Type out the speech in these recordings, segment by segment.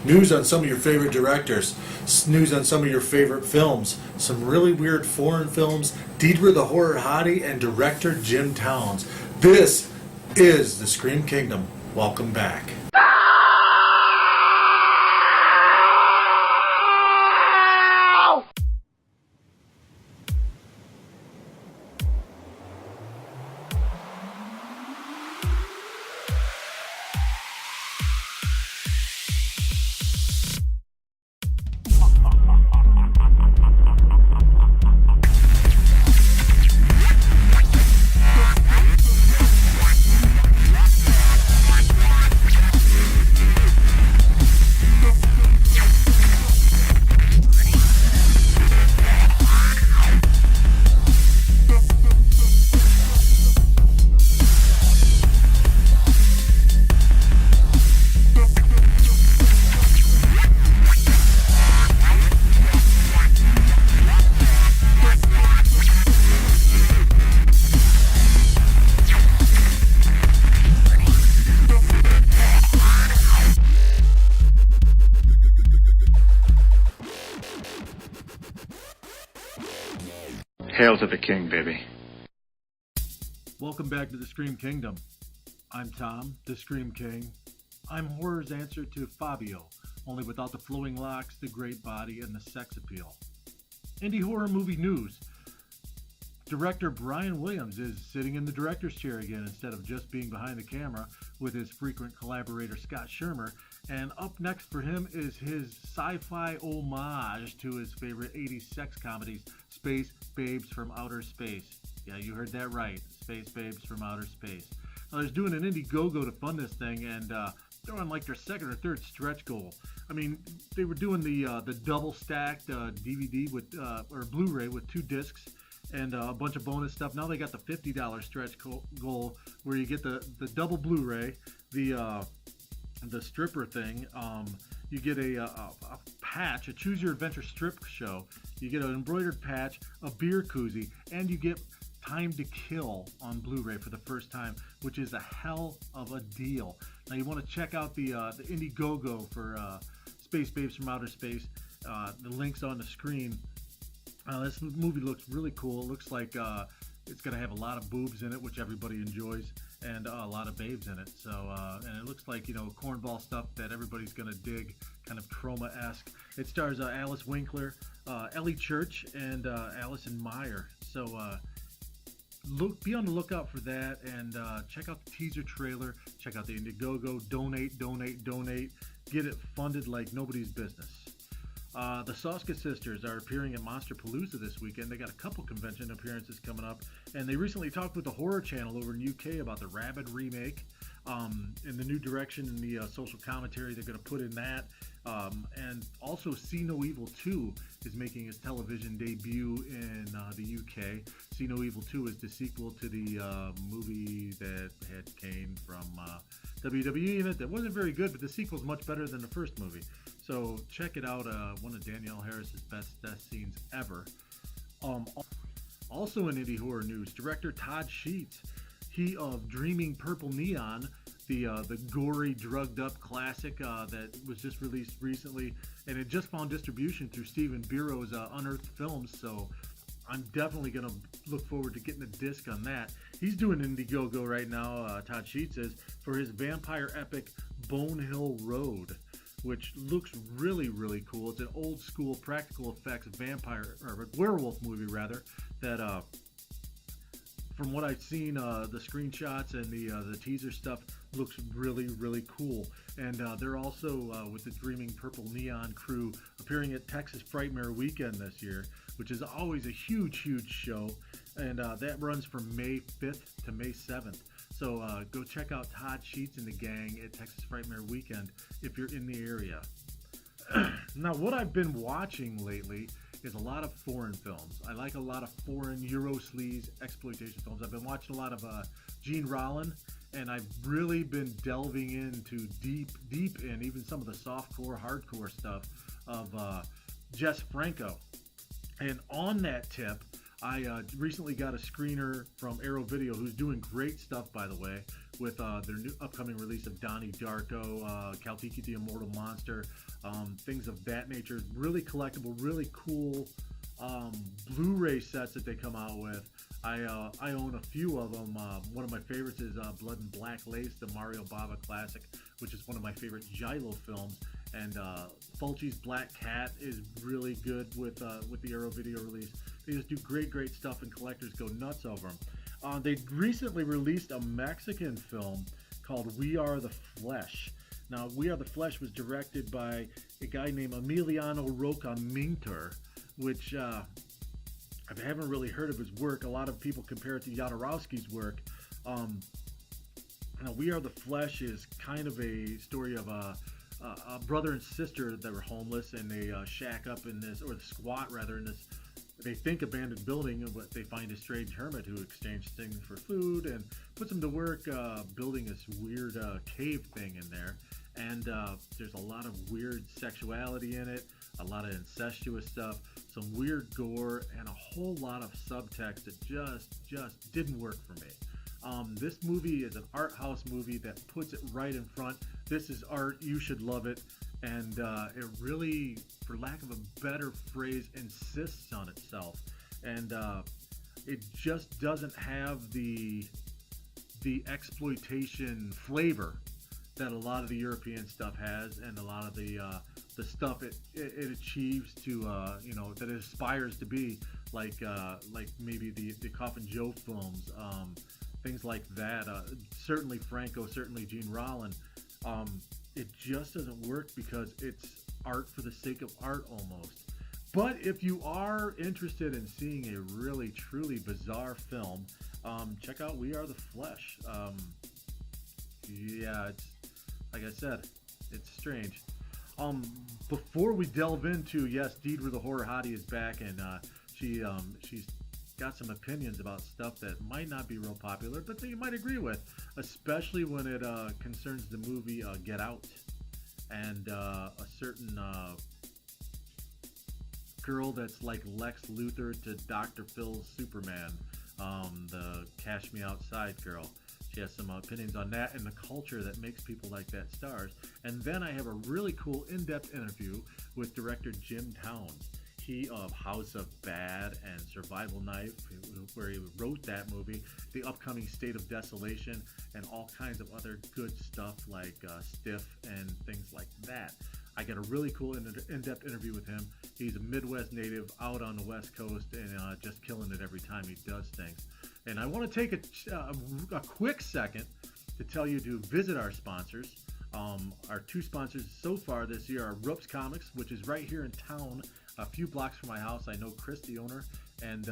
news on some of your favorite directors, news on some of your favorite films, some really weird foreign films, Deidre the Horror Hottie, and director Jim Towns. This is the Scream Kingdom. Welcome back. Hail to the king, baby. Welcome back to the Scream Kingdom. I'm Tom, the Scream King. I'm horror's answer to Fabio, only without the flowing locks, the great body, and the sex appeal. Indie horror movie news. Director Brian Williams is sitting in the director's chair again instead of just being behind the camera with his frequent collaborator Scott Shermer. And up next for him is his sci-fi homage to his favorite 80s sex comedies, Space Babes from Outer Space. Yeah, you heard that right. Space Babes from Outer Space. Now, they're doing an Indiegogo to fund this thing, and they're on like their second or third stretch goal. I mean, they were doing the double stacked DVD with or Blu-ray with 2 discs and a bunch of bonus stuff. Now they got the $50 stretch goal where you get the double Blu-ray, the stripper thing. You get a patch, a Choose Your Adventure strip show. You get an embroidered patch, a beer koozie, and you get Time to Kill on Blu-ray for the first time, which is a hell of a deal. Now you want to check out the Indiegogo for Space Babes from Outer Space. The link's on the screen. This movie looks really cool. It looks like it's going to have a lot of boobs in it, which everybody enjoys, and a lot of babes in it. So, and it looks like, cornball stuff that everybody's going to dig, kind of trauma-esque. It stars Alice Winkler, Ellie Church, and Allison Meyer. So, be on the lookout for that, and check out the teaser trailer. Check out the Indiegogo. Donate. Get it funded like nobody's business. The Soska sisters are appearing at Monsterpalooza this weekend. They got a couple convention appearances coming up, and they recently talked with the Horror Channel over in UK about the Rabid remake, and the new direction in the social commentary they're going to put in that. And also See No Evil 2 is making its television debut in the UK. See No Evil 2 is the sequel to the movie that had Kane from WWE in it that wasn't very good, but the sequel's much better than the first movie. So check it out, one of Danielle Harris's best scenes ever. Also in indie horror news, director Todd Sheets, he of Dreaming Purple Neon, the gory, drugged-up classic that was just released recently, and it just found distribution through Stephen Bureau's Unearthed Films, so I'm definitely going to look forward to getting a disc on that. He's doing Indiegogo right now, Todd Sheets is, for his vampire epic Bone Hill Road, which looks really, really cool. It's an old school practical effects vampire, or werewolf movie rather, that from what I've seen, the screenshots and the teaser stuff looks really, really cool. And they're also, with the Dreaming Purple Neon crew, appearing at Texas Frightmare Weekend this year, which is always a huge, huge show. And that runs from May 5th to May 7th. So go check out Todd Sheets and the gang at Texas Frightmare Weekend if you're in the area. Now, what I've been watching lately is a lot of foreign films. I like a lot of foreign Euro sleaze exploitation films. I've been watching a lot of Gene Rollin, and I've really been delving into deep in even some of the softcore, hardcore stuff of Jess Franco. And on that tip, I recently got a screener from Arrow Video, who's doing great stuff, by the way, with their new upcoming release of Donnie Darko, Kaltiki the Immortal Monster, things of that nature. Really collectible, really cool um, Blu-ray sets that they come out with. I own a few of them. One of my favorites is Blood and Black Lace, the Mario Bava classic, which is one of my favorite Giallo films. And Fulci's Black Cat is really good with the Arrow Video release. They just do great stuff, and collectors go nuts over them. They recently released a Mexican film called We Are the Flesh. Now, We Are the Flesh was directed by a guy named Emiliano Roca Minter, which I haven't really heard of his work. A lot of people compare it to Jodorowsky's work. Now, We Are the Flesh is kind of a story of a brother and sister that were homeless, and they shack up in this, or squat rather, in this, they think, abandoned building, but they find a strange hermit who exchanges things for food and puts them to work building this weird cave thing in there. And there's a lot of weird sexuality in it, a lot of incestuous stuff, some weird gore, and a whole lot of subtext that just didn't work for me. This movie is an art house movie that puts it right in front. This is art. You should love it. And it really, for lack of a better phrase, insists on itself. And it just doesn't have the exploitation flavor that a lot of the European stuff has, and a lot of the stuff it achieves to that it aspires to be, like maybe the Coffin Joe films, things like that. Certainly Franco, certainly Gene Rollin. It just doesn't work because it's art for the sake of art almost. But if you are interested in seeing a really truly bizarre film, check out We Are the Flesh. Yeah, it's like I said, it's strange. Before we delve into, yes, Deidre The Horror Hottie is back, and she's got some opinions about stuff that might not be real popular, but that you might agree with, especially when it concerns the movie Get Out, and a certain girl that's like Lex Luthor to Dr. Phil's Superman, the Cash Me Outside girl. She has some opinions on that and the culture that makes people like that stars. And then I have a really cool in-depth interview with director Jim Towns. He of House of Bad and Survival Knife, where he wrote that movie, the upcoming State of Desolation, and all kinds of other good stuff like Stiff and things like that. I got a really cool in-depth interview with him. He's a Midwest native out on the West Coast, and just killing it every time he does things. And I want to take a quick second to tell you to visit our sponsors. Our two sponsors so far this year are Rups Comics, which is right here in town, a few blocks from my house. I know Chris, the owner, and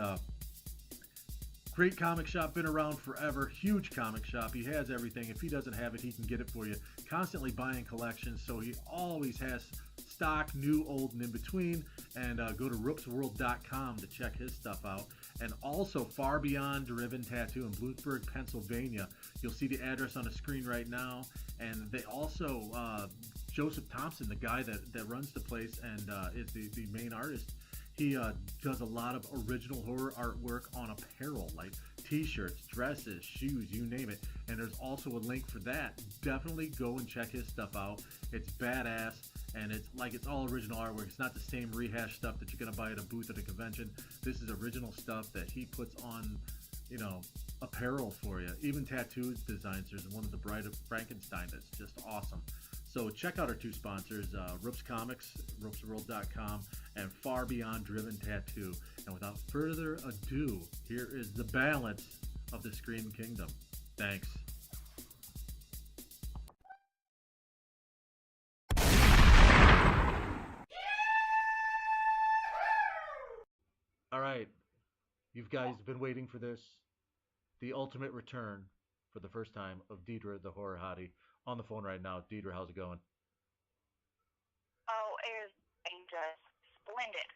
great comic shop, been around forever, huge comic shop. He has everything. If he doesn't have it, he can get it for you. Constantly buying collections, so he always has stock, new, old, and in between. And go to rupsworld.com to check his stuff out. And also Far Beyond Driven Tattoo in Bloomsburg, Pennsylvania. You'll see the address on the screen right now. And they also, Joseph Thompson, the guy that runs the place and is the main artist, he does a lot of original horror artwork on apparel, like t-shirts, dresses, shoes, you name it. And there's also a link for that. Definitely go and check his stuff out. It's badass, and it's all original artwork. It's not the same rehash stuff that you're gonna buy at a booth at a convention. This is original stuff that he puts on, apparel for you. Even tattoos designs. There's one of the Bride of Frankenstein that's just awesome. So check out our two sponsors, Rups Comics, rupsworld.com, and Far Beyond Driven Tattoo. And without further ado, here is the balance of the Scream Kingdom. Thanks. All right, you guys been waiting for this. The ultimate return for the first time of Deidre the Horror Hottie. On the phone right now. Deidre, how's it going? Oh, it is just splendid.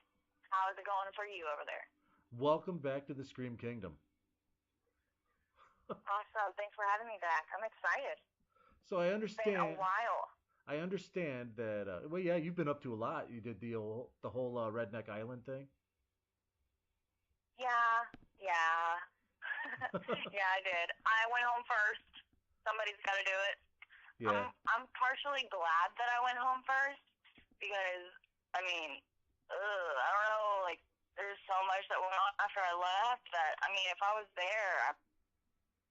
How is it going for you over there? Welcome back to the Scream Kingdom. Awesome. Thanks for having me back. I'm excited. So I It's been understand. a while. I understand that. Well, yeah, you've been up to a lot. You did the whole Redneck Island thing. Yeah. Yeah, I did. I went home first. Somebody's got to do it. Yeah. I'm partially glad that I went home first because, I mean, I don't know, like, there's so much that went on after I left that, I mean, if I was there, I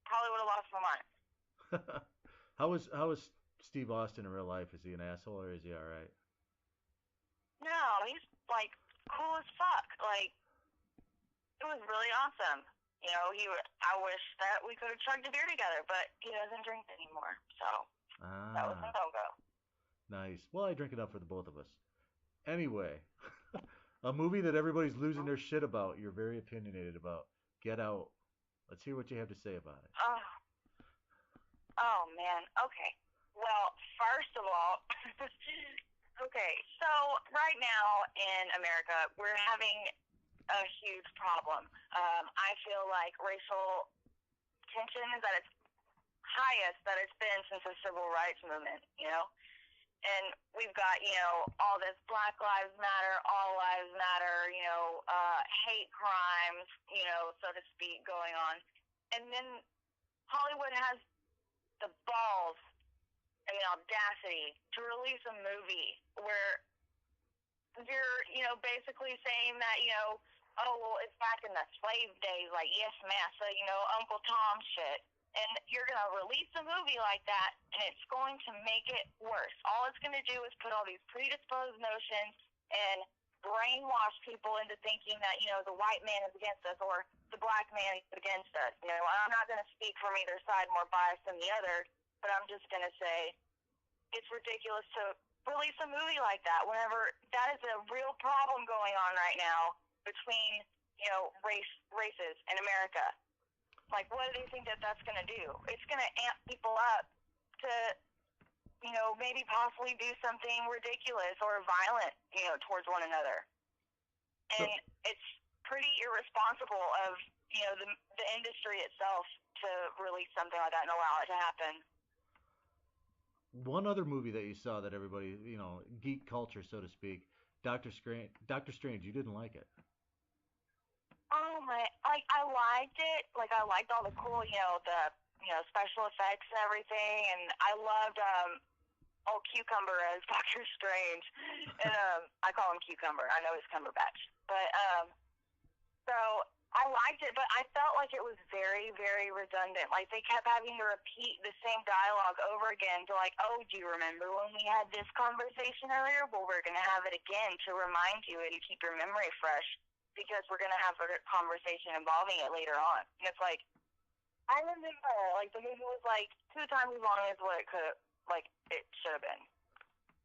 probably would have lost my mind. How was Steve Austin in real life? Is he an asshole or is he all right? No, he's, like, cool as fuck. Like, it was really awesome. You know, I wish that we could have chugged a beer together, but he doesn't drink anymore, so that was a no-go. Nice. Well, I drink enough for the both of us. Anyway, a movie that everybody's losing their shit about, you're very opinionated about. Get Out. Let's hear what you have to say about it. Oh man. Okay. Well, first of all, okay, so right now in America, we're having a huge problem. I feel like racial tension is at its highest that it's been since the civil rights movement, you know? And we've got, you know, all this Black Lives Matter, All Lives Matter, you know, hate crimes, you know, so to speak, going on. And then Hollywood has the balls and the audacity to release a movie where you're, you know, basically saying that, you know, oh, well, it's back in the slave days, like, yes, massa, you know, Uncle Tom shit. And you're going to release a movie like that, and it's going to make it worse. All it's going to do is put all these predisposed notions and brainwash people into thinking that, you know, the white man is against us or the black man is against us. You know, I'm not going to speak from either side more biased than the other, but I'm just going to say it's ridiculous to release a movie like that whenever that is a real problem going on right now between, you know, races in America. Like, what do they think that that's going to do? It's going to amp people up to, you know, maybe possibly do something ridiculous or violent, you know, towards one another. And it's pretty irresponsible of, you know, the industry itself to release something like that and allow it to happen. One other movie that you saw that everybody, you know, geek culture, so to speak, Doctor Strange. Doctor Strange, you didn't like it. Oh my! Like, I liked it. Like, I liked all the cool, you know, the special effects and everything, and I loved old Cucumber as Doctor Strange, and I call him Cucumber. I know he's Cumberbatch, but so I liked it, but I felt like it was very, very redundant. Like, they kept having to repeat the same dialogue over again to, like, oh, do you remember when we had this conversation earlier? Well, we're going to have it again to remind you and keep your memory fresh because we're going to have a conversation involving it later on. And it's like, I remember, like, the movie was, like, 2 times as long as what it should have been.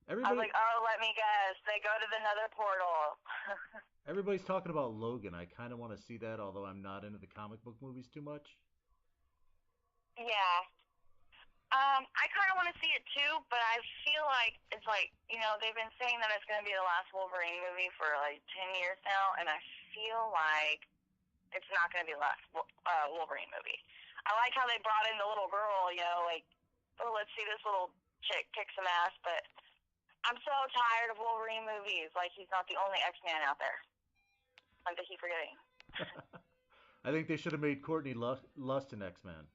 I was like, oh, let me guess. They go to the nether portal. Everybody's talking about Logan. I kind of want to see that, although I'm not into the comic book movies too much. Yeah. I kind of want to see it too, but I feel like it's like, you know, they've been saying that it's going to be the last Wolverine movie for like 10 years now, and I feel like it's not going to be the last Wolverine movie. I like how they brought in the little girl, you know, like, oh, let's see this little chick kick some ass, but I'm so tired of Wolverine movies. Like, he's not the only X-Man out there. Like, they keep forgetting. I think they should have made Courtney Lust an X-Man.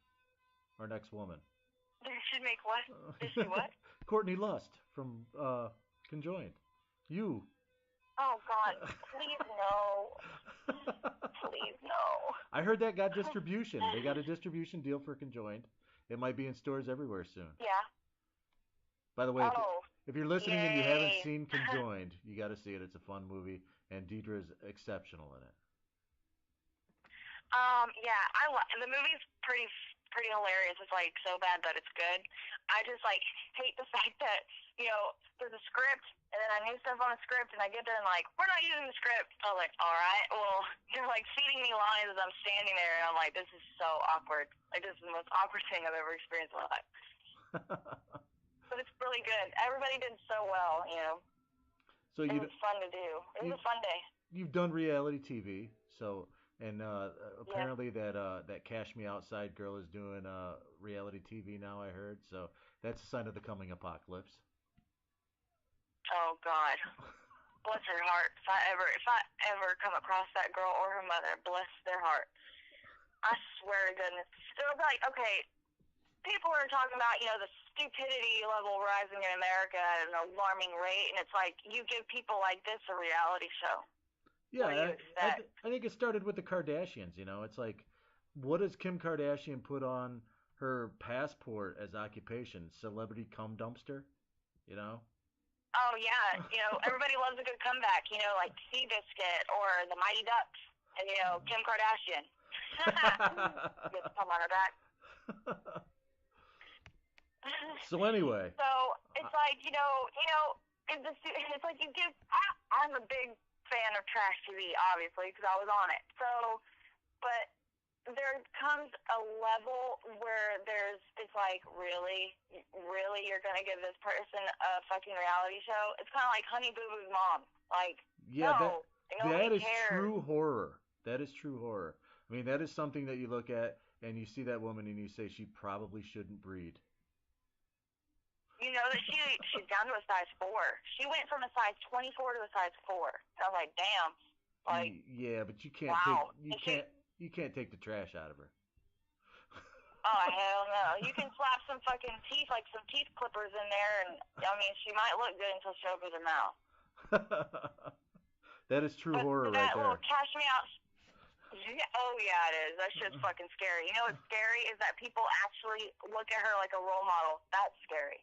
Or an X-Woman. They should make what? They should what? Courtney Lust from Conjoined. You. Oh, God. Please, no. Please, no. I heard that got distribution. They got a distribution deal for Conjoined. It might be in stores everywhere soon. Yeah. By the way, if you're listening and you haven't Yay. seen Conjoined, you got to see it. It's a fun movie, and Deidre is exceptional in it. Yeah, the movie's pretty hilarious. It's like so bad that it's good. I just like hate the fact that, you know, there's a script and then I knew stuff on the script and I get there and like, we're not using the script. I was like, all right, well, they're like feeding me lines as I'm standing there and I'm like, this is so awkward. Like, this is the most awkward thing I've ever experienced in my life. But it's really good. Everybody did so well, you know. So it was fun to do. It was a fun day. You've done reality TV, so. And apparently that Cash Me Outside girl is doing reality TV now, I heard. So that's a sign of the coming apocalypse. Oh, God. bless her heart. If I ever come across that girl or her mother, bless their heart. I swear to goodness. It'll be like, okay, people are talking about, the stupidity level rising in America at an alarming rate, and it's like, you give people like this a reality show. Yeah, I think it started with the Kardashians. It's like, what does Kim Kardashian put on her passport as occupation? Celebrity cum dumpster, Oh, yeah. Everybody loves a good comeback, like Seabiscuit or the Mighty Ducks and, Kim Kardashian. Get the cum on her back. So anyway. So it's like, it's like you give, I'm a big fan of trash TV, obviously, because I was on it. So, but there comes a level where it's like, really, you're going to give this person a fucking reality show? It's kind of like Honey Boo Boo's mom. Like, yeah, no, that is cares. True horror. That is true horror. I mean, that is something that you look at and you see that woman and you say she probably shouldn't breed. You know that she's down to a size 4. She went from a size 24 to a size 4. So I was like, damn. Like, yeah, but you can't wow. you can't take the trash out of her. Oh, hell no. You can slap some fucking teeth, like some teeth clippers in there, and, I mean, she might look good until she opens her mouth. That is true horror right that there. little cash me out... Oh, yeah, it is. That shit's fucking scary. You know what's scary is that people actually look at her like a role model. That's scary.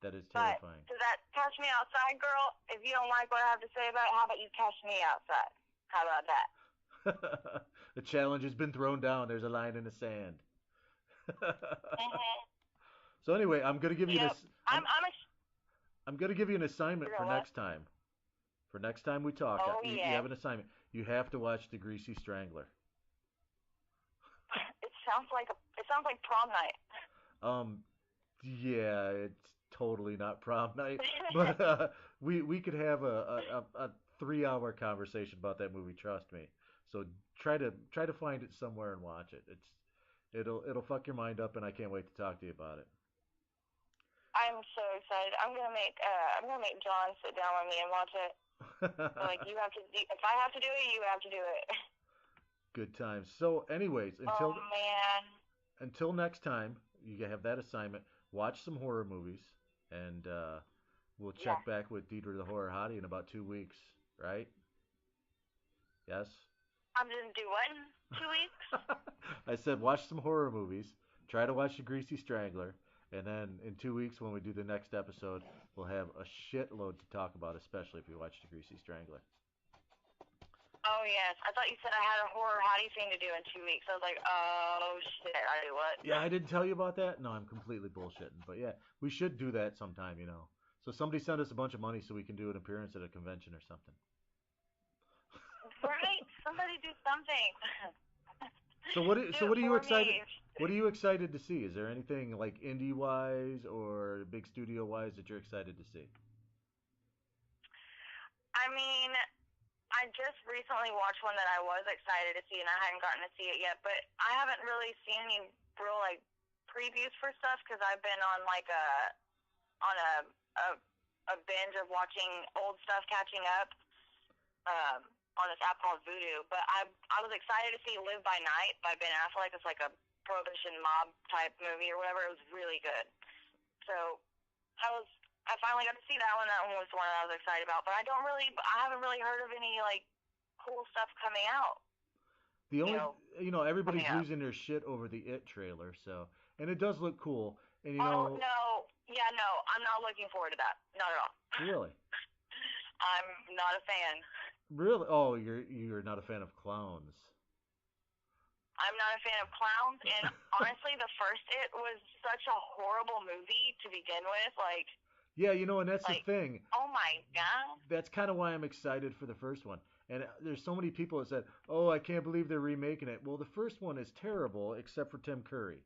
That is terrifying. But to that cash me outside girl, if you don't like what I have to say about it, how about you cash me outside? How about that? The challenge has been thrown down. There's a line in the sand. So anyway, I'm gonna give you this. I'm gonna give you an assignment for next time. For next time we talk, you have an assignment. You have to watch The Greasy Strangler. It sounds like Prom Night. Yeah, it's totally not Prom Night, but we could have a 3-hour conversation about that movie. Trust me. So try to find it somewhere and watch it. It'll fuck your mind up, and I can't wait to talk to you about it. I'm so excited. I'm gonna make John sit down with me and watch it. Like, you have to. If I have to do it, you have to do it. Good times. So, anyways, until next time, you have that assignment. Watch some horror movies, and we'll check back with Deidre The Horror Hottie in about 2 weeks, right? Yes? I'm going to do what in 2 weeks? I said watch some horror movies, try to watch The Greasy Strangler, and then in 2 weeks when we do the next episode, we'll have a shitload to talk about, especially if you watch The Greasy Strangler. Oh, yes. I thought you said I had a horror hottie thing to do in 2 weeks. I was like, oh, shit, I do what? Yeah, I didn't tell you about that? No, I'm completely bullshitting. But yeah, we should do that sometime, So somebody send us a bunch of money so we can do an appearance at a convention or something. Right? Somebody do something. So what are you excited? What are you excited to see? Is there anything like indie wise or big studio wise that you're excited to see? I mean, I just recently watched one that I was excited to see, and I hadn't gotten to see it yet. But I haven't really seen any real previews for stuff because I've been on a binge of watching old stuff, catching up. On this app called Voodoo, but I was excited to see Live by Night by Ben Affleck. It's like a prohibition mob type movie or whatever. It was really good. So I finally got to see that one. That one was the one I was excited about. But I haven't really heard of any cool stuff coming out. The only everybody's losing their shit over the It trailer. So, and it does look cool. And no, I'm not looking forward to that. Not at all. Really? I'm not a fan. Really? Oh, you're not a fan of clowns. I'm not a fan of clowns, and honestly, the first It was such a horrible movie to begin with. Yeah, and that's the thing. Oh my god. That's kind of why I'm excited for the first one. And there's so many people that said, "Oh, I can't believe they're remaking it." Well, the first one is terrible, except for Tim Curry.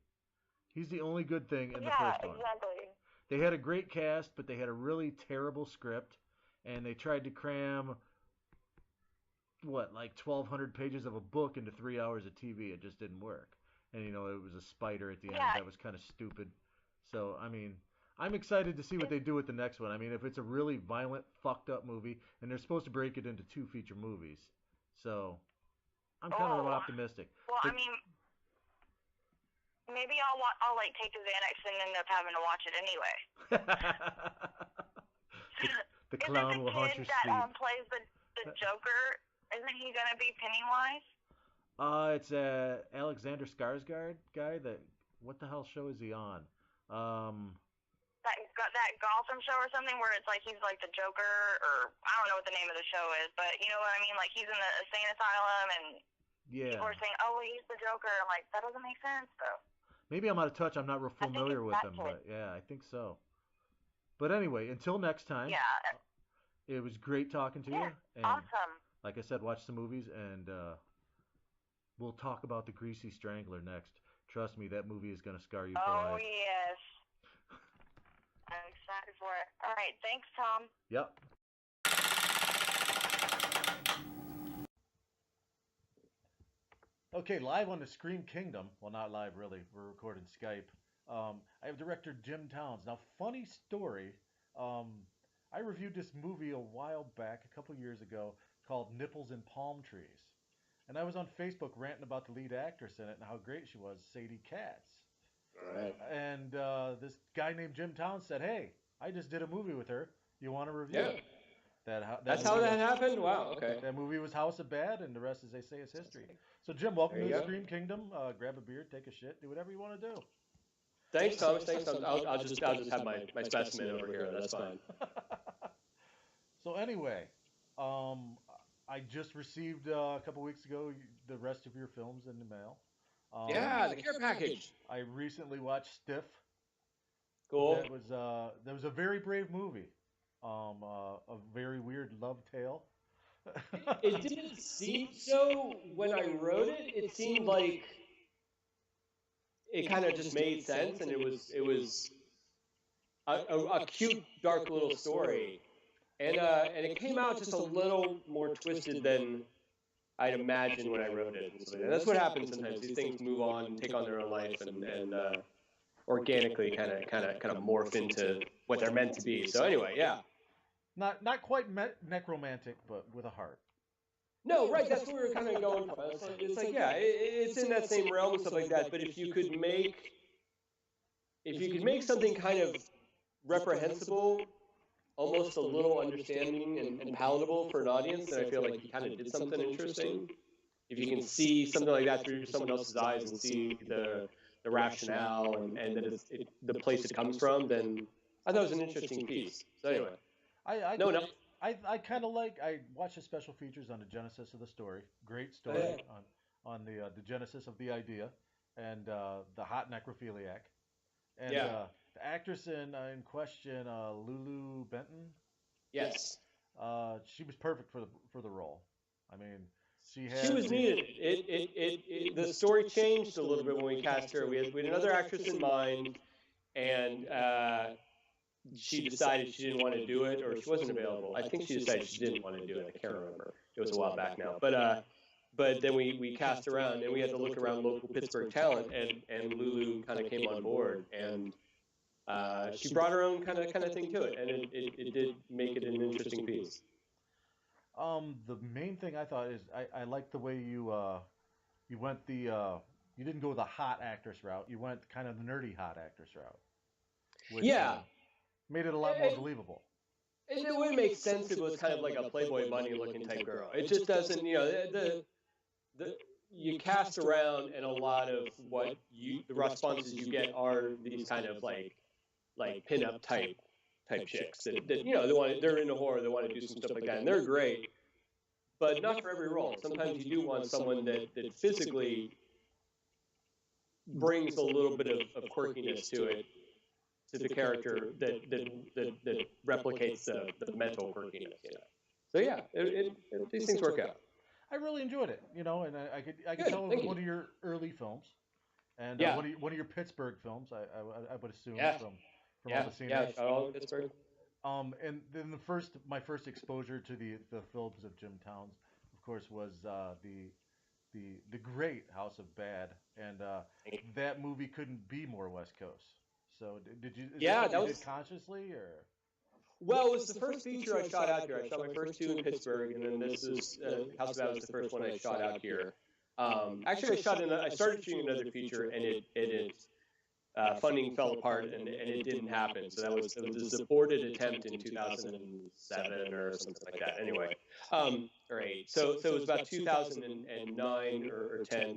He's the only good thing in the first one. Yeah, exactly. They had a great cast, but they had a really terrible script, and they tried to cram 1,200 pages of a book into 3 hours of TV. It just didn't work. And it was a spider at the end that was kind of stupid. So I mean, I'm excited to see what they do with the next one. I mean, if it's a really violent, fucked up movie, and they're supposed to break it into 2 feature movies, so I'm kind of Oh, optimistic. well, But I mean, maybe I'll like take the Xanax and end up having to watch it anyway. the clown will haunt your Is the kid sleep. that plays the Joker, isn't he gonna be Pennywise? It's Alexander Skarsgård guy. What the hell show is he on? That Gotham show or something where it's like he's like the Joker, or I don't know what the name of the show is, but you know what I mean? Like he's in the insane asylum and people are saying, oh, he's the Joker. I'm like, that doesn't make sense though. Maybe I'm out of touch. I'm not real familiar with him, but yeah, I think so. But anyway, until next time. Yeah. It was great talking to you. And Awesome. like I said, watch the movies, and we'll talk about The Greasy Strangler next. Trust me, that movie is going to scar you for life. Oh, yes. I'm excited for it. All right. Thanks, Tom. Yep. Okay, live on the Scream Kingdom. Well, not live, really. We're recording Skype. I have director Jim Towns. Now, funny story. I reviewed this movie a while back, a couple years ago, called Nipples and Palm Trees. And I was on Facebook ranting about the lead actress in it and how great she was, Sadie Katz. Right. And this guy named Jim Towns said, hey, I just did a movie with her. You want to review it? That's how that happened? Wow, okay. That movie was House of Bad, and the rest, as they say, is history. So, Jim, welcome to the Scream Kingdom. Grab a beer, take a shit, do whatever you want to do. Thanks, Thomas. Thanks, Thomas. I'll just have my specimen over here. That's fine. So anyway, I just received a couple weeks ago the rest of your films in the mail. The care package. I recently watched Stiff. Cool. That was a very brave movie. A very weird love tale. It didn't seem so when I wrote it. It seemed like it kind of just made sense, and it was a cute, dark little story, and it came out just a little more twisted than I'd imagined when I wrote it. And that's what happens sometimes. These things move on, take on their own life, and organically kind of morph into what they're meant to be. So anyway, yeah. Not quite necromantic, but with a heart. No, right. That's what we were kind of going for. It's like it's in that same realm and stuff like that. But if you could make something kind of reprehensible, almost a little understanding and palatable for an audience, then I feel like you kind of did something interesting. If you can see something like that through someone else's eyes and see the rationale and that the place it comes from, then I thought it was an interesting piece. So anyway. I kind of I watched the special features on the genesis of the story. Great story on the genesis of the idea and the hot necrophiliac. And the actress in question, Lulu Benton. Yes. She was perfect for the role. I mean, she was needed. The story changed a little bit when we cast her. We had another actress in mind, and she decided she didn't want to do it, or she wasn't available. I think she decided she didn't want to do it. I can't remember. It was a while back now. But then we cast around, and we had to look around local Pittsburgh talent, and Lulu kind of came on board, and she brought her own kind of thing to it, and it did make it an interesting piece. The main thing I thought is I like the way you went you didn't go the hot actress route. You went kind of the nerdy hot actress route. Which, made it a lot more believable. It would make sense if it was kind of like a Playboy bunny looking type girl. It just doesn't, you cast around, and a lot of the responses you get are these kind of like pin-up type chicks that they're into horror, they want to do some stuff like that, and they're great, but not for every role. Sometimes you do want someone that physically brings a little bit of quirkiness to it, to the character that replicates the mental quirkiness. So yeah, these things work out. I really enjoyed it, and I could tell it was one of your early films, and one of your Pittsburgh films. I would assume from all the scenery. Yeah, all Pittsburgh. And then my first exposure to the films of Jim Towns, of course, was the great House of Bad, and that movie couldn't be more West Coast. So did you? Is Yeah, that that what you was did consciously, or? well. It was the first feature I shot out here. I shot my first two in Pittsburgh, and then this is House of Bad was the first one I shot out here. Actually, I started shooting another feature, and funding fell apart, and it didn't happen. So it was a aborted attempt in 2007 or something like that. Anyway, or eight. So it was about 2009 or 10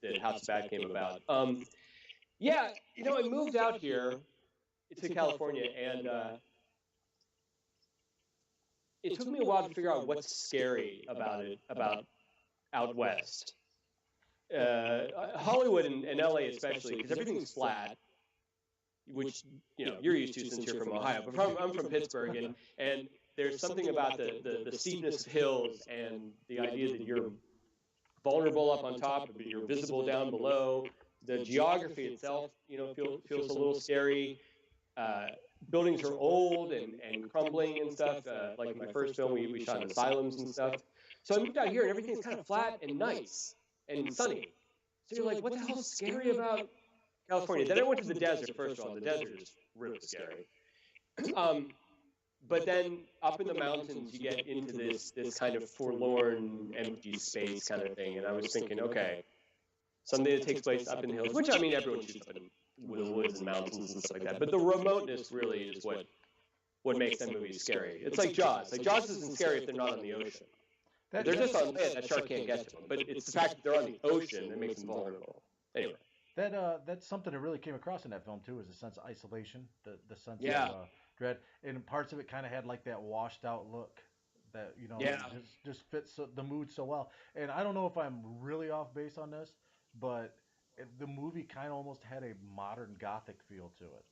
that House of Bad came about. Yeah, I moved out here to California, and it took me a while to figure out what's scary about out west. Hollywood and LA especially, because everything's flat, which you're used to since you're from Ohio. But I'm from Pittsburgh, and there's something about the steepness of hills and the idea that you're vulnerable up on top, but you're visible down below. The geography itself, feels a little scary. Buildings are old and crumbling and stuff. Like in my first film, we shot in asylums and stuff. So I moved out here, and everything's kind of flat and nice and sunny. So you're like, what the hell's scary about California? Then I went to the desert. First of all, the desert is really scary. But then up in the mountains, you get into this kind of forlorn, empty space kind of thing. And I was thinking, okay, something that takes place up in the hills, which I mean, everyone shoots up in the woods and mountains and stuff like that. But the remoteness really is what makes that movie scary. It's like Jaws. Like Jaws isn't scary if they're not on the ocean. If they're just on land, that shark can't get to them. But it's the fact that they're on the ocean that makes them vulnerable. Anyway. That's something that really came across in that film too, is the sense of isolation, the sense Yeah. of dread, and parts of it kind of had like that washed out look that Yeah. just fits the mood so well. And I don't know if I'm really off base on this, but the movie kind of almost had a modern gothic feel to it.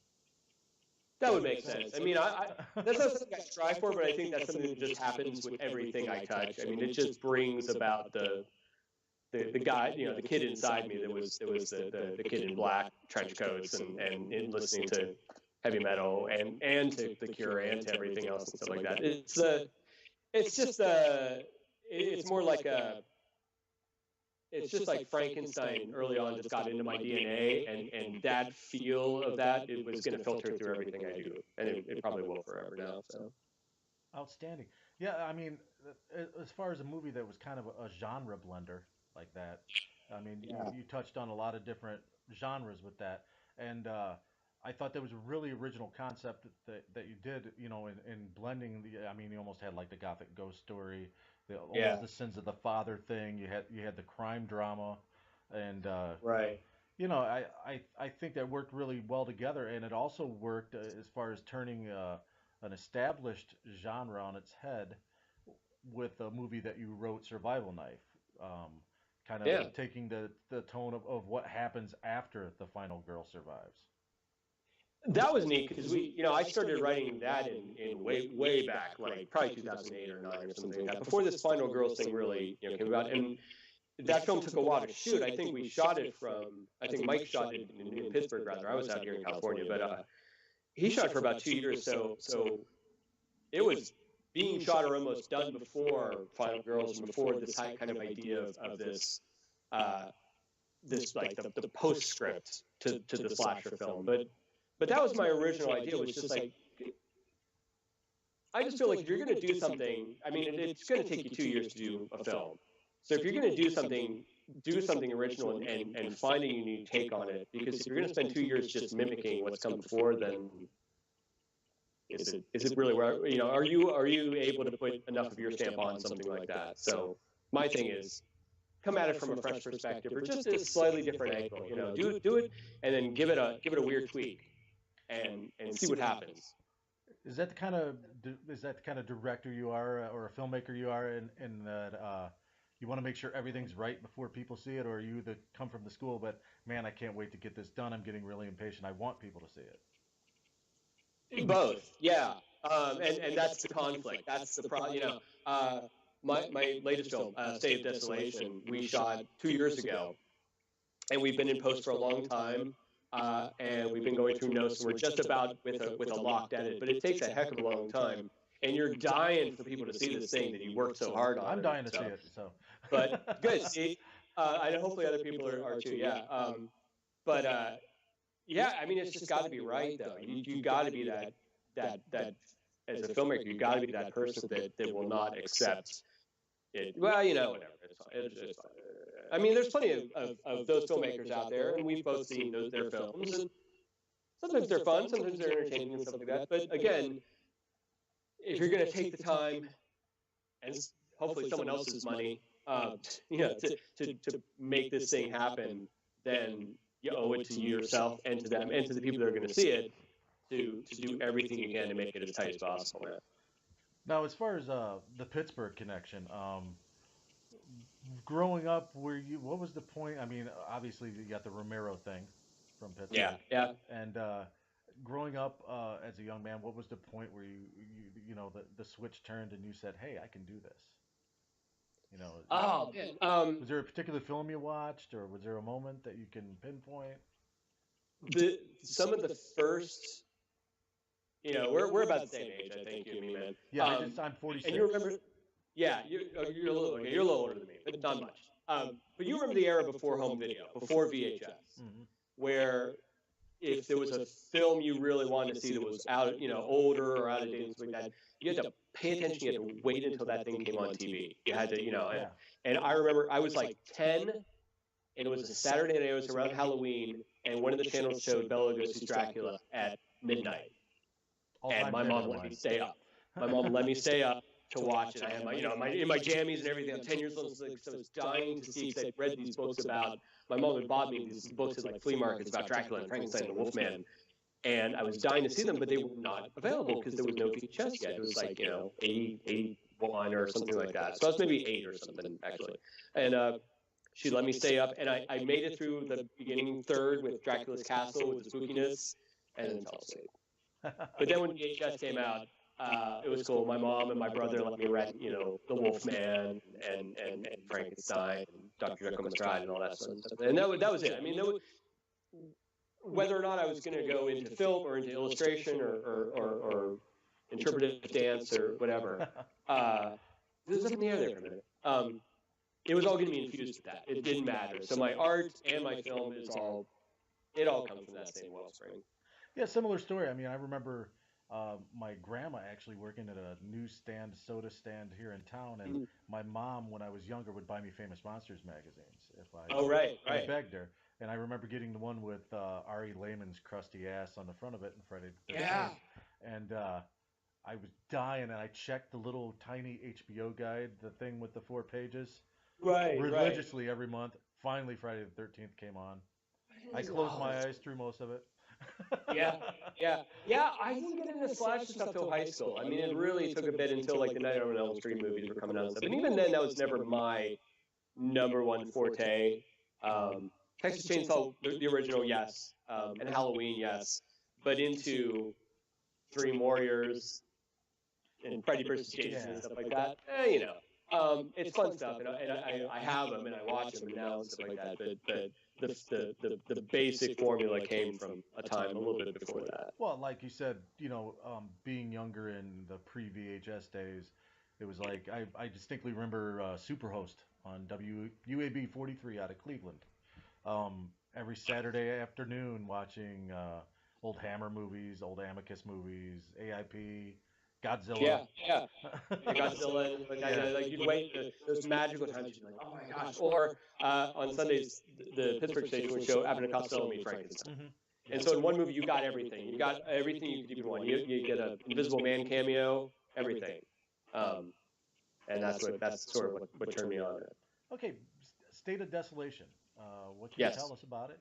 That would make sense. I mean, that's not something I strive for, but I think that's something that just happens with everything I touch. I mean, it just brings about the guy, the kid inside me that was the kid in black trench coats and listening to heavy metal and to The Cure and to everything else and stuff like that. It's more like it's just like Frankenstein early on just got into my DNA, and that feel of that, it was going to filter through everything I do, and it probably will forever now. So Outstanding. Yeah, I mean, as far as a movie that was kind of a genre blender like that, I mean, you touched on a lot of different genres with that, and I thought that was a really original concept that you did, in blending I mean, you almost had like the gothic ghost story, almost the sins of the father thing. You had the crime drama, and right. I think that worked really well together, and it also worked as far as turning an established genre on its head with a movie that you wrote, Survival Knife, kind of taking the tone of what happens after the final girl survives. That was neat because I started writing that in way back, like probably 2008 or 9 or something like that, before this Final Girls thing really came about. And that film took a while to shoot. I think Mike shot it in Pittsburgh, rather. I was out here in California, but he shot for about 2 years. So it was being shot or almost done before Final Girls and before this kind of idea of this like the postscript to the slasher film. But that was my original idea, was just like, I just feel like if you're going to do something, I mean, it's going to take you 2 years to do a film. So if you're going to do something original and find a unique take on it, because if you're going to spend 2 years just mimicking what's come before, then is it really where, are you able to put enough of your stamp on something like that? So my thing is, come at it from a fresh perspective, or just a slightly different angle. Do it, and then give it a weird tweak. And see what happens. Is that the kind of director you are, or a filmmaker you are, in that you want to make sure everything's right before people see it, or are you that come from the school, but man, I can't wait to get this done. I'm getting really impatient. I want people to see it. Both, yeah. And that's the conflict. That's the problem. My latest film, State of Desolation, we shot 2 years ago, and we've been in post for a long time. And we've been going through notes, and we're just about with a locked edit, but it takes a heck of a long time, and you're dying for people to see this thing that you worked so hard on. I'm dying to see it. So, but good. See, hopefully other people are too. Yeah. Yeah, I mean, it's just got to be right, though. You got to be that as a filmmaker, you got to be that person that will not accept it. Well, whatever. It's fine. I mean, there's plenty of those filmmakers out there, and we've both seen their films, and sometimes they're fun, sometimes they're entertaining and stuff like that. But again, if you're going to take the time, and hopefully someone else's money, to make this thing happen, then you owe it to yourself and to them and to the people that are going to see it to do everything you can to make it as tight as possible, man. Now, as far as the Pittsburgh connection, growing up, what was the point? I mean, obviously you got the Romero thing from Pittsburgh. Yeah. And growing up as a young man, what was the point where the switch turned and you said, "Hey, I can do this"? Oh man. Was there a particular film you watched, or was there a moment that you can pinpoint? Some of the first, we're about the same age, I think, you and me, man. Yeah, I'm 46. And you remember, yeah, you're a little older than me, but not much. But you remember the era before home video, before VHS, where if there was a film you really wanted to see that was out, older or out of date and stuff like that, you had to pay attention. You had to wait until that thing came on TV. You had to, and I remember I was like 10, and it was a Saturday night. It was around Halloween, and one of the channels showed Bela Lugosi's Dracula at midnight, and my mom let me stay up. My mom let me stay up to watch it. I had my in my jammies and everything. I'm 10 years old, so I was dying to see, because I'd read these books about. My mom had bought me these books at like flea markets about Dracula and Frankenstein and Wolfman, and I was dying to see them, but they were not available because there was no VHS yet. It was like 81 or something like that. So I was maybe 8 or something actually, and she let me stay up, and I made it through the beginning third with Dracula's Castle with the spookiness, and then fell asleep. But then when VHS came out, it was cool. My mom and my brother let me rent, the Wolfman and Frankenstein and Dr. Jekyll and Mr. Hyde and all that sort of stuff. And that was it. I mean, whether or not I was going to go into film or into illustration or interpretive dance or whatever, there's nothing there for a minute. It was all going to be infused with that. It didn't matter. So my art and my film it all comes from that same wellspring. Yeah, similar story. I mean, I remember my grandma actually working at a newsstand, soda stand here in town, and my mom, when I was younger, would buy me Famous Monsters magazines if I begged her. And I remember getting the one with Ari Lehman's crusty ass on the front of it in Friday the 13th. Yeah. And I was dying, and I checked the little tiny HBO guide, the thing with the 4 pages, religiously every month. Finally, Friday the 13th came on. I closed my eyes through most of it. Yeah. I didn't get into slasher stuff till high school. I mean, it really took a bit until like the Night on Elm Street movies were coming out and stuff. And even then, that was never my number one forte. Texas Chainsaw, the original, yes, and Halloween, yes, but into Dream Warriors and Freddy vs. Jason and stuff like that. It's fun stuff, and I have them and I watch them now and stuff like that. But the basic formula came from a time a little bit before that. Well, like you said, being younger in the pre-VHS days, it was like I distinctly remember Superhost on WUAB 43 out of Cleveland. Every Saturday afternoon watching old Hammer movies, old Amicus movies, AIP, Godzilla. Yeah. Godzilla. Like you'd wait those magical times. You'd be like, oh my gosh. Or on Sundays, the Pittsburgh station would show Abbott and Costello meet Frankenstein. Mm-hmm. And so in one movie, you got everything. You got everything you could even want. You get an Invisible Man cameo, everything. And that's sort of what turned me on. Okay, State of Desolation. What can you tell us about it?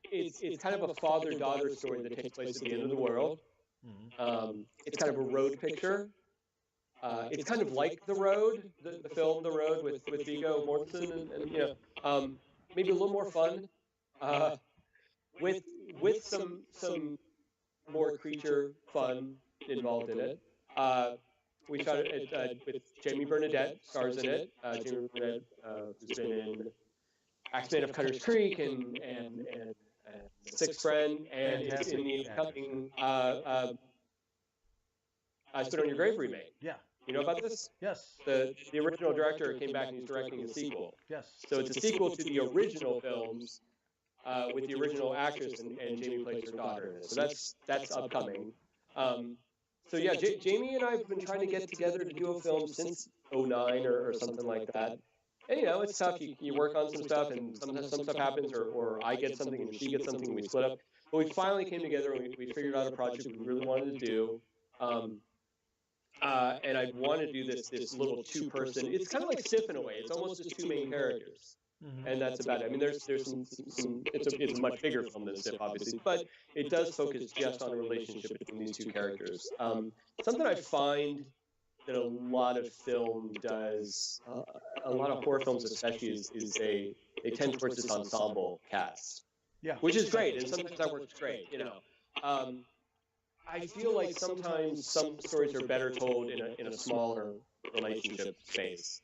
It's kind of a father-daughter story that takes place at the end of the world. Mm-hmm. It's kind of a road picture. It's kind of like The Road, the film The Road with Viggo Mortensen, and maybe a little more fun, with some more creature fun involved in it. We shot it with Jamie Bernadette, stars in it. Jamie Bernadette, who's been in Axeman of Cutter's Creek and Sixth Friend, and it's in the upcoming I Spit on Your Grave remake. Yeah. You know about this? Yes. The original director came back and he's directing a sequel. Yes. So it's a sequel to the original films with the original actress, and Jamie plays her daughter in it. So that's upcoming. So yeah, Jamie and I have been trying to get together to do a film since '09 or something like that. And it's tough. You work on some stuff, and sometimes some stuff happens, or I get something and she gets something, and we split up. But we finally came together and we figured out a project we really wanted to do. And I want to do this little two-person. It's kind of like Sif in a way. It's almost just two main characters. Mm-hmm. And that's about it. I mean, there's some it's a much bigger film than Sif, obviously, but it does focus just on a relationship between these two characters. Something I find that a lot of film does, a lot of horror films especially, is they tend towards this ensemble cast. Yeah. Which is great, and sometimes that works great, I feel like sometimes some stories are better told in a smaller relationship space.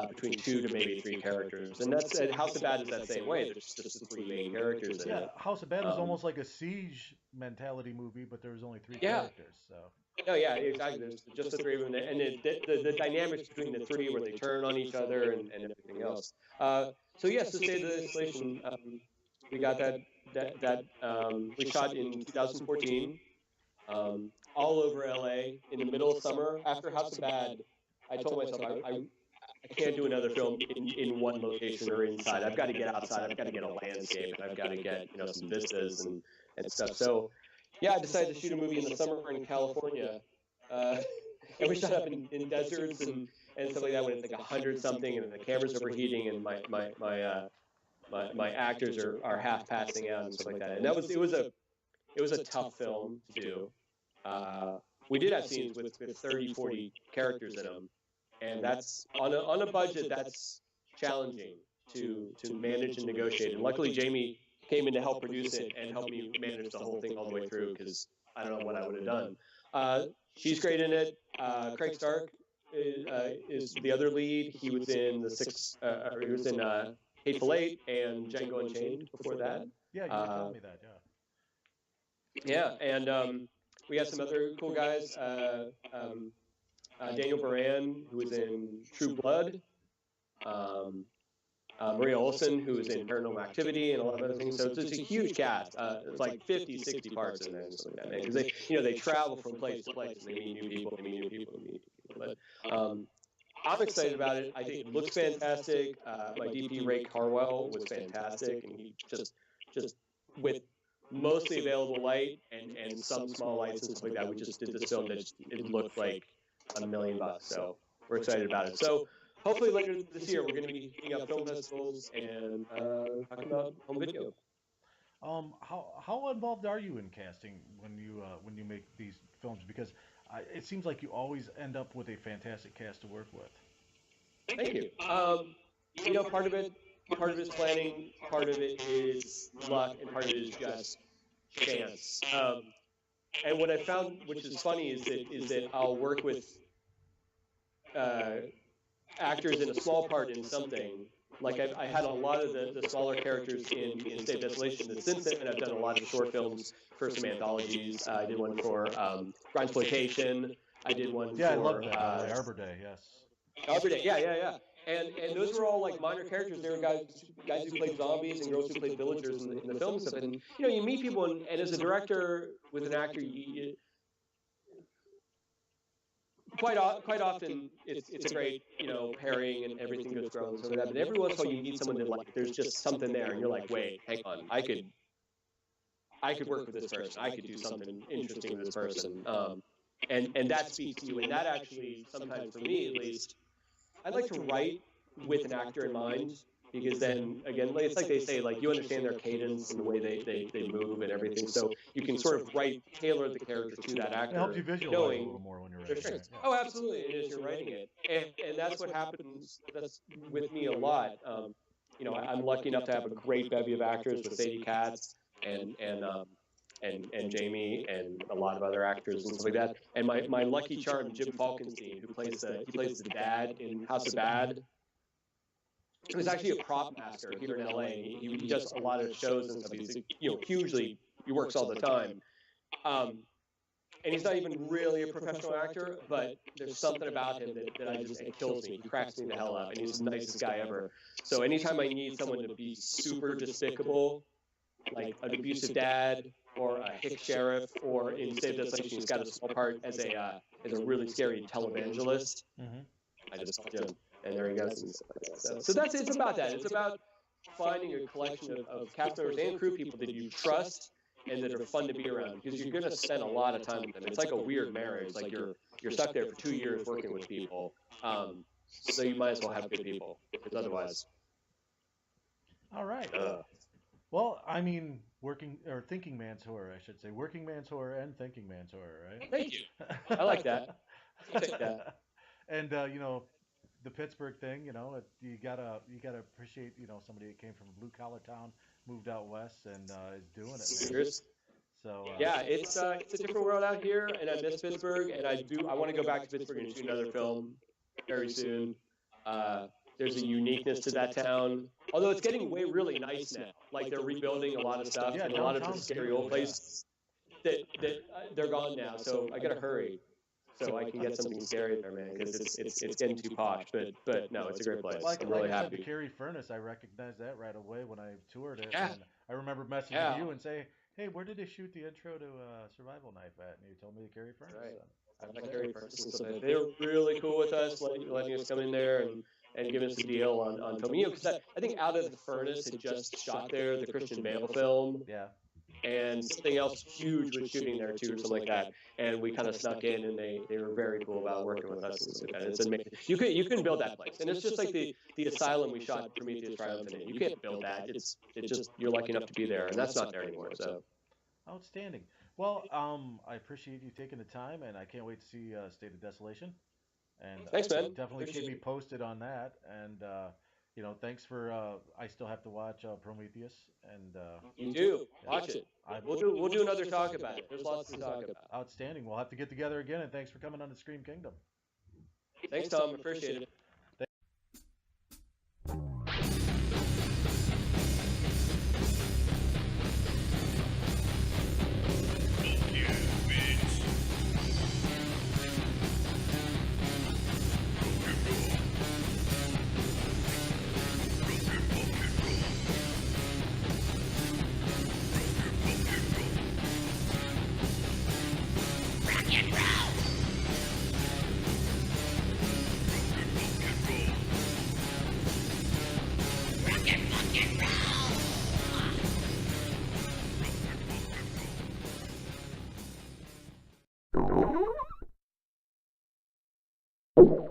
Between 2 to maybe 3 characters, and that's House of Bad is that same way. There's just the 3 main characters in it. House of Bad is almost like a Siege mentality movie, but there's only 3 characters. So. Oh yeah, exactly. There's just the 3 of them, and the dynamics between the 3 where they turn on each other and everything else. So yes, to say the installation, we got that we shot in 2014, all over LA in the middle of summer after House of Bad. I told myself I can't do another film in one location or inside. I've got to get outside. I've got to get a landscape. I've got to get some vistas and stuff. So yeah, I decided to shoot a movie in the summer in California, and we shot up in deserts and stuff like that when it's like 100 something and the camera's overheating and my actors are half passing out and stuff like that. And it was a tough film to do. We did have scenes with 30, 40 characters in them. And that's on a budget that's challenging to manage and negotiate. And luckily, Jamie came in to help produce it and help me manage the whole thing all the way through, because I don't know what I would have done. She's great in it. Craig Stark is the other lead. He was in Hateful Eight and Django Unchained before that. Yeah, you were telling me that. Yeah. Yeah, and we got some other cool guys. Daniel Baran, who was in True Blood, Maria Olsen, who was in Paranormal Activity, and a lot of other things. So it's a huge cast. It's like 50, 60 parts in there and stuff like that. Because they travel from place to place, and they meet new people, But I'm excited about it. I think it looks fantastic. My DP, Ray Carwell, was fantastic, and he just with mostly available light and some small lights and stuff like that, we just did this film that it looked like $1 million. So we're excited about it. So hopefully later this year we're going to be hitting up film festivals and talking about home video. How involved are you in casting when you make these films? Because it seems like you always end up with a fantastic cast to work with. Thank you. Part of it is planning, part of it is luck, and part of it is just chance. And what I found, which is funny, is that I'll work with actors in a small part in something. Like I had a lot of the smaller characters in State of Desolation. And since then, I've done a lot of short films for some anthologies. I did one for Grindsploitation. I did one for... I love that. Arbor Day, yes. Arbor Day, yeah. And those were all like minor characters. They were guys who played zombies and girls who played villagers in the film stuff. And you meet people, and as a director with an actor, quite often it's a great pairing and everything goes well and so that. But every once in a while you meet someone that like there's just something there, and you're like, wait, hang on, I could work with this person. I could do something interesting with this person. And that speaks to you, and that actually sometimes for me at least. I'd like to write with an actor in mind, because then, again, it's like they say, like, you understand their cadence and the way they move and everything, so you can sort of tailor the character to that actor. It helps you visualize a little more when you're writing it. Yeah. Oh, absolutely, it is, you're writing it. And that's what happens, that's with me a lot. I'm lucky enough to have a great bevy of actors with Sadie Katz and Jamie and a lot of other actors and stuff like that. And my lucky charm, Jim Falkenstein, who plays the dad in House of Bad. He was actually a prop master here in LA. He does a lot of shows and stuff. He's he works all the time. and he's not even really a professional actor, but there's something about him that it kills me. He cracks me the hell up, and he's the nicest guy ever. So anytime I need someone to be super despicable, like an abusive dad or a hick sheriff, or in State of Desolation, he's got a small part as a really scary televangelist. I just fucked him, and there he goes. And stuff like that. So that's it's about that. It's about finding a collection of cast members and crew people that you trust and that are fun to be around, because you're going to spend a lot of time with them. It's like a weird marriage. Like you're stuck there for 2 years working with people. So you might as well have good people, because otherwise. All right. Well, I mean, thinking man's horror, I should say. Working man's horror and thinking man's horror, right? Thank you. I like that. I'll take that. And you know, the Pittsburgh thing, you know, you gotta appreciate, you know, somebody that came from a blue collar town, moved out west, and is doing it. Man. So yeah, it's a different world out here, and I miss Pittsburgh, and I want to go back to Pittsburgh and shoot another film very soon. There's a uniqueness to that town, although it's getting really nice now. Like they're rebuilding a lot of stuff, and a lot of the scary old places that they're gone now. So I gotta hurry so I can get something scary there, man, because it's getting too posh. But no, it's a great place. I'm really happy. The Carrie Furnace, I recognized that right away when I toured it. Yeah. And I remember messaging you and say, hey, where did they shoot the intro to Survival Knife at? And you told me the Carrie Furnace. Right. I like Carrie Furnace. So they were really cool with us, letting us come in there and give us a deal on film. You know, because I think Out of the Furnace had just shot there, the Christian Bale film. Yeah. And something else huge was shooting there too, or something like that. And we kind of snuck in, and they were very cool about working with us. And stuff like that. It's amazing. You couldn't build that place, and it's just like the asylum we shot Prometheus Triumphant in. You can't build that. It's just you're lucky enough to be there, and that's not there anymore. So outstanding. Well, I appreciate you taking the time, and I can't wait to see State of Desolation. And thanks, man. Definitely keep me posted on that. And you know, thanks for. I still have to watch Prometheus, and you do watch it. We'll do another talk about it. There's lots to talk about. Outstanding. We'll have to get together again, and thanks for coming on the Scream Kingdom. Thanks, Tom. Appreciate it. You